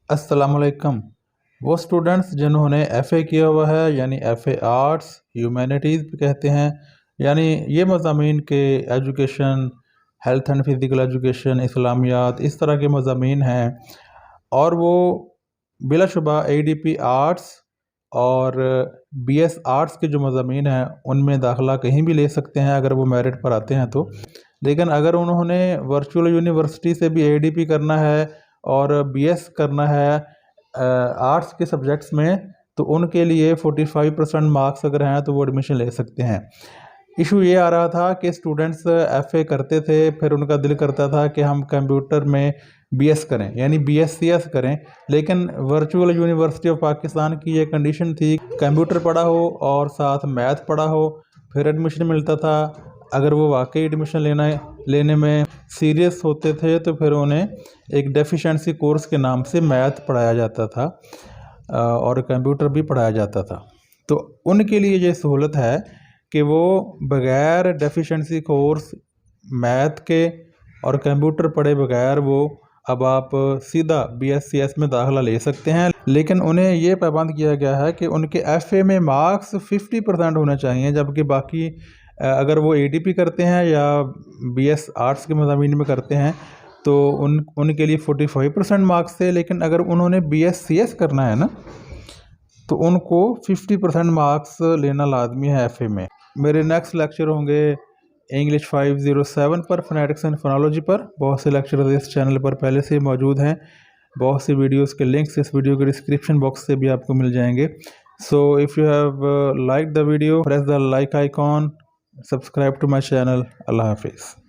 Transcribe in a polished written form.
अस्सलाम वालेकुम। वो स्टूडेंट्स जिन्होंने एफ़ए किया हुआ है, यानी एफ़ए आर्ट्स ह्यूमैनिटीज़ भी कहते हैं, यानी ये मज़ामीन के education, health and physical education, इस्लामियात, इस तरह के मज़ामीन हैं, और वो बिलाशुबा एडीपी आर्ट्स और बीएस आर्ट्स के जो मज़ामीन हैं उनमें दाखिला कहीं भी ले सकते हैं अगर वो मेरिट पर आते हैं तो। लेकिन अगर उन्होंने वर्चुअल यूनिवर्सिटी से भी एडीपी करना है और बीएस करना है आर्ट्स के सब्जेक्ट्स में, तो उनके लिए 45% मार्क्स अगर हैं तो वो एडमिशन ले सकते हैं। इशू ये आ रहा था कि स्टूडेंट्स एफ़ए करते थे, फिर उनका दिल करता था कि हम कंप्यूटर में बीएस करें, यानी बीएससीएस करें, लेकिन वर्चुअल यूनिवर्सिटी ऑफ पाकिस्तान की ये कंडीशन थी, कंप्यूटर पढ़ा हो और साथ मैथ पढ़ा हो फिर एडमिशन मिलता था। अगर वो वाकई एडमिशन लेने में सीरियस होते थे तो फिर उन्हें एक डेफिशिएंसी कोर्स के नाम से मैथ पढ़ाया जाता था और कंप्यूटर भी पढ़ाया जाता था। तो उनके लिए ये सहूलत है कि वो बग़ैर डेफिशिएंसी कोर्स मैथ के और कंप्यूटर पढ़े बगैर वो अब आप सीधा बीएससीएस में दाखिला ले सकते हैं। लेकिन उन्हें ये पाबंद किया गया है कि उनके एफ़ए में मार्क्स 50% होने चाहिए, जबकि बाकी अगर वो एडीपी करते हैं या बीएस आर्ट्स के मज़ामीन में करते हैं तो उनके लिए 45% मार्क्स थे। लेकिन अगर उन्होंने बीएससीएस करना है ना, तो उनको 50% मार्क्स लेना लाजमी है एफ़ए में। मेरे नेक्स्ट लेक्चर होंगे इंग्लिश 507 पर, फोनेटिक्स एंड फोनोलॉजी पर। बहुत से लेक्चर इस चैनल पर पहले से मौजूद हैं। बहुत सी वीडियोस के लिंक्स इस वीडियो के डिस्क्रिप्शन बॉक्स से भी आपको मिल जाएंगे। So if you have like the video, press the like icon, subscribe to my channel. Allah हाफिज़।